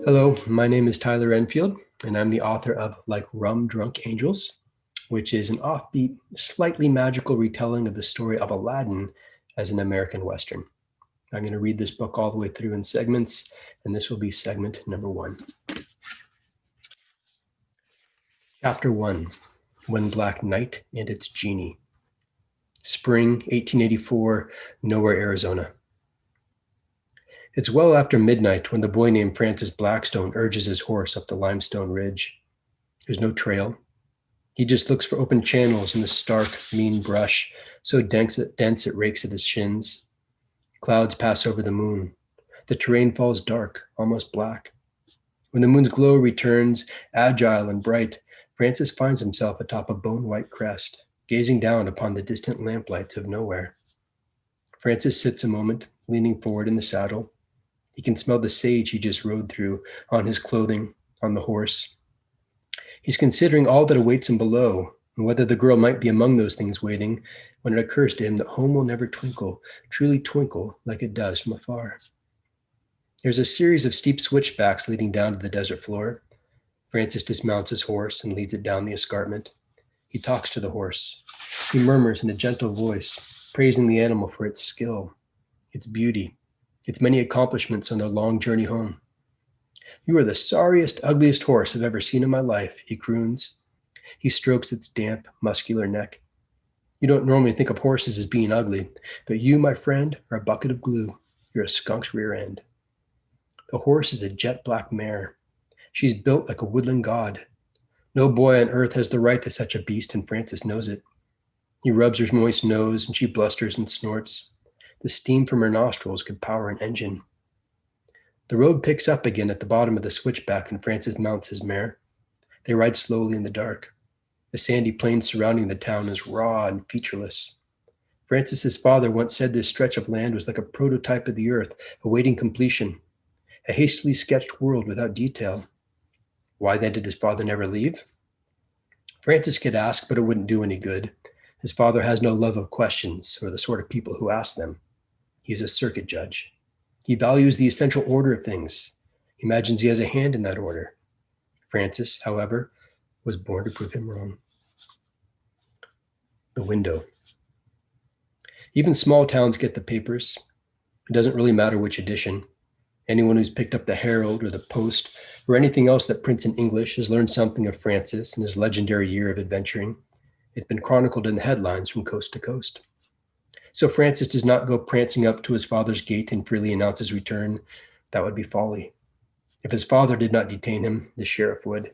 Hello, my name is Tyler Enfield, and I'm the author of Like Rum-Drunk Angels, which is an offbeat, slightly magical retelling of the story of Aladdin as an American Western. I'm going to read this book all the way through in segments, and this will be segment number 1. Chapter 1, One Black Night and Its Genie. Spring 1884, Nowhere, Arizona. It's well after midnight when the boy named Francis Blackstone urges his horse up the limestone ridge. There's no trail. He just looks for open channels in the stark, mean brush, so dense it rakes at his shins. Clouds pass over the moon. The terrain falls dark, almost black. When the moon's glow returns, agile and bright, Francis finds himself atop a bone-white crest, gazing down upon the distant lamplights of nowhere. Francis sits a moment, leaning forward in the saddle. He can smell the sage he just rode through on his clothing, on the horse. He's considering all that awaits him below, and whether the girl might be among those things waiting, when it occurs to him that home will never truly twinkle like it does from afar. There's a series of steep switchbacks leading down to the desert floor. Francis dismounts his horse and leads it down the escarpment. He talks to the horse. He murmurs in a gentle voice, praising the animal for its skill, its beauty, its many accomplishments on their long journey home. "You are the sorriest, ugliest horse I've ever seen in my life," he croons. He strokes its damp, muscular neck. "You don't normally think of horses as being ugly, but you, my friend, are a bucket of glue. You're a skunk's rear end." The horse is a jet black mare. She's built like a woodland god. No boy on earth has the right to such a beast, and Francis knows it. He rubs her moist nose, and she blusters and snorts. The steam from her nostrils could power an engine. The road picks up again at the bottom of the switchback, and Francis mounts his mare. They ride slowly in the dark. The sandy plain surrounding the town is raw and featureless. Francis's father once said this stretch of land was like a prototype of the earth, awaiting completion, a hastily sketched world without detail. Why then did his father never leave? Francis could ask, but it wouldn't do any good. His father has no love of questions or the sort of people who ask them. He's a circuit judge. He values the essential order of things. He imagines he has a hand in that order. Francis, however, was born to prove him wrong. The window. Even small towns get the papers. It doesn't really matter which edition. Anyone who's picked up the Herald or the Post or anything else that prints in English has learned something of Francis and his legendary year of adventuring. It's been chronicled in the headlines from coast to coast. So Francis does not go prancing up to his father's gate and freely announce his return. That would be folly. If his father did not detain him, the sheriff would.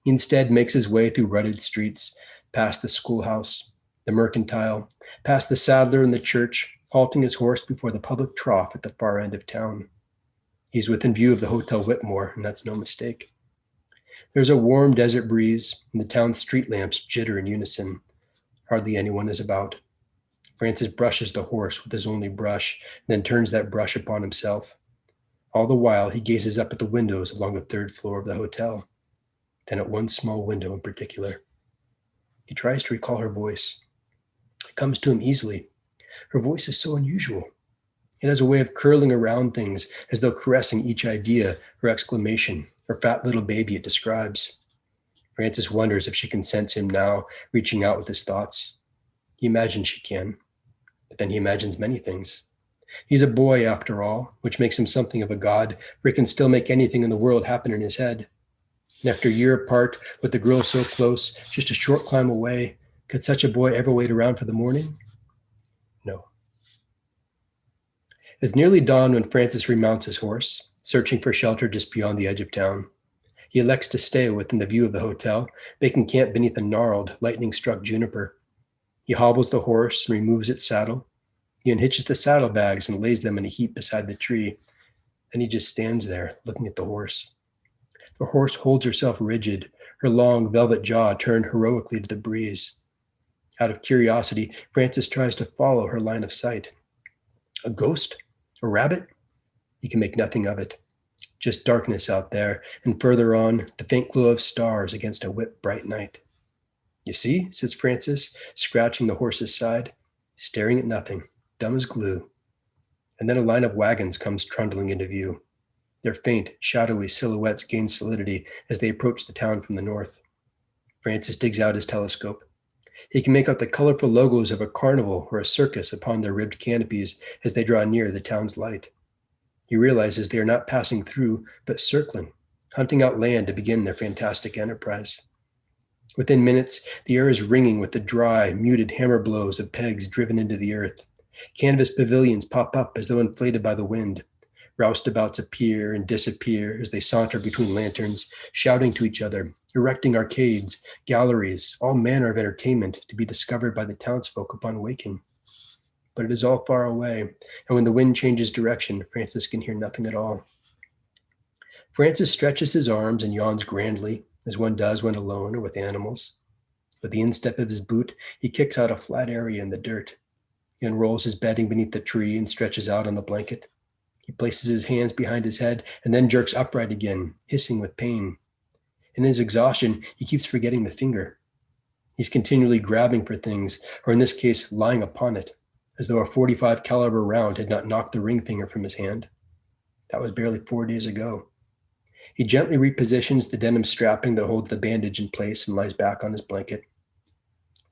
He instead makes his way through rutted streets, past the schoolhouse, the mercantile, past the saddler and the church, halting his horse before the public trough at the far end of town. He's within view of the Hotel Whitmore, and that's no mistake. There's a warm desert breeze, and the town's street lamps jitter in unison. Hardly anyone is about. Francis brushes the horse with his only brush, then turns that brush upon himself. All the while, he gazes up at the windows along the third floor of the hotel, then at one small window in particular. He tries to recall her voice. It comes to him easily. Her voice is so unusual. It has a way of curling around things as though caressing each idea or exclamation or fat little baby it describes. Francis wonders if she can sense him now, reaching out with his thoughts. He imagines she can, but then he imagines many things. He's a boy, after all, which makes him something of a god, for he can still make anything in the world happen in his head. And after a year apart, with the girl so close, just a short climb away, could such a boy ever wait around for the morning? No. It's nearly dawn when Francis remounts his horse, searching for shelter just beyond the edge of town. He elects to stay within the view of the hotel, making camp beneath a gnarled, lightning-struck juniper. He hobbles the horse and removes its saddle. He unhitches the saddlebags and lays them in a heap beside the tree. Then he just stands there, looking at the horse. The horse holds herself rigid, her long velvet jaw turned heroically to the breeze. Out of curiosity, Francis tries to follow her line of sight. A ghost? A rabbit? He can make nothing of it. Just darkness out there, and further on, the faint glow of stars against a whip-bright night. "You see," says Francis, scratching the horse's side, staring at nothing, dumb as glue. and then a line of wagons comes trundling into view. Their faint, shadowy silhouettes gain solidity as they approach the town from the north. Francis digs out his telescope. He can make out the colorful logos of a carnival or a circus upon their ribbed canopies as they draw near the town's light. He realizes they are not passing through, but circling, hunting out land to begin their fantastic enterprise. Within minutes, the air is ringing with the dry, muted hammer blows of pegs driven into the earth. Canvas pavilions pop up as though inflated by the wind. Roustabouts appear and disappear as they saunter between lanterns, shouting to each other, erecting arcades, galleries, all manner of entertainment to be discovered by the townsfolk upon waking. But it is all far away, and when the wind changes direction, Francis can hear nothing at all. Francis stretches his arms and yawns grandly, as one does when alone or with animals. With the instep of his boot, he kicks out a flat area in the dirt. He unrolls his bedding beneath the tree and stretches out on the blanket. He places his hands behind his head and then jerks upright again, hissing with pain. In his exhaustion, he keeps forgetting the finger. He's continually grabbing for things, or in this case, lying upon it, as though a .45 caliber round had not knocked the ring finger from his hand. That was barely 4 days ago. He gently repositions the denim strapping that holds the bandage in place and lies back on his blanket.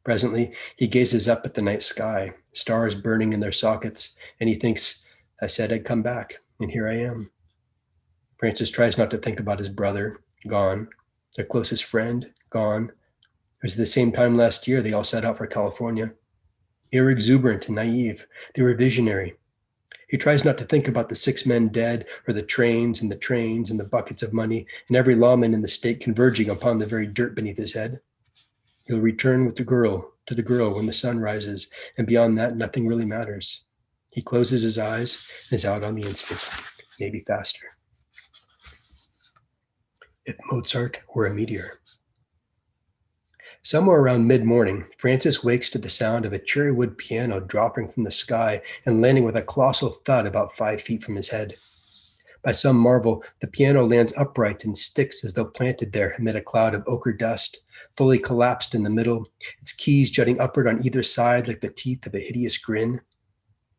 Presently, he gazes up at the night sky, stars burning in their sockets, and he thinks, I said I'd come back, and here I am. Francis tries not to think about his brother, gone, their closest friend, gone. It was the same time last year they all set out for California. They were exuberant and naive. They were visionary. He tries not to think about the 6 men dead, or the trains and the buckets of money, and every lawman in the state converging upon the very dirt beneath his head. He'll return with to the girl when the sun rises, and beyond that, nothing really matters. He closes his eyes and is out on the instant, maybe faster. If Mozart were a meteor. Somewhere around mid-morning, Francis wakes to the sound of a cherry wood piano dropping from the sky and landing with a colossal thud about 5 feet from his head. By some marvel, the piano lands upright and sticks as though planted there amid a cloud of ochre dust, fully collapsed in the middle, its keys jutting upward on either side like the teeth of a hideous grin.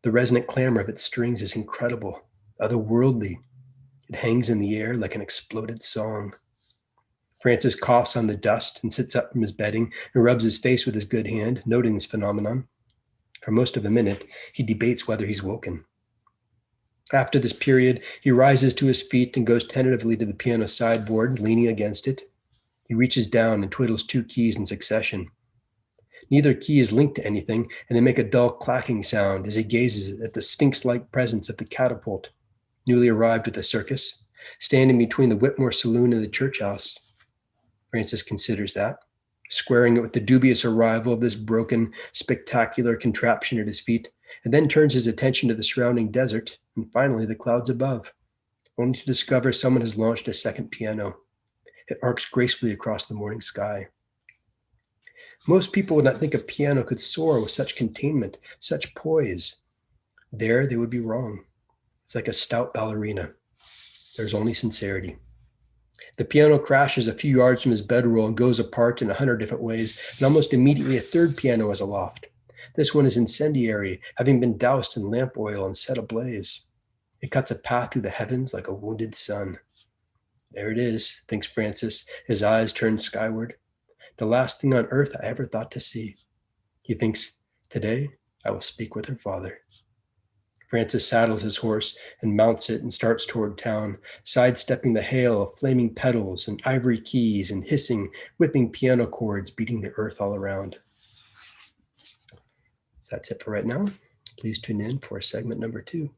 The resonant clamor of its strings is incredible, otherworldly. It hangs in the air like an exploded song. Francis coughs on the dust and sits up from his bedding and rubs his face with his good hand, noting this phenomenon. For most of a minute, he debates whether he's woken. After this period, he rises to his feet and goes tentatively to the piano sideboard, leaning against it. He reaches down and twiddles 2 keys in succession. Neither key is linked to anything, and they make a dull clacking sound as he gazes at the sphinx-like presence of the catapult, newly arrived at the circus, standing between the Whitmore Saloon and the church house. Francis considers that, squaring it with the dubious arrival of this broken, spectacular contraption at his feet, and then turns his attention to the surrounding desert and finally the clouds above, only to discover someone has launched a second piano. It arcs gracefully across the morning sky. Most people would not think a piano could soar with such containment, such poise. There, they would be wrong. It's like a stout ballerina. There's only sincerity. The piano crashes a few yards from his bedroll and goes apart in 100 different ways, and almost immediately a third piano is aloft. This one is incendiary, having been doused in lamp oil and set ablaze. It cuts a path through the heavens like a wounded sun. There it is, thinks Francis, his eyes turned skyward. The last thing on earth I ever thought to see. He thinks, today I will speak with her father. Francis saddles his horse and mounts it and starts toward town, sidestepping the hail of flaming petals and ivory keys and hissing, whipping piano chords beating the earth all around. So that's it for right now. Please tune in for segment number 2.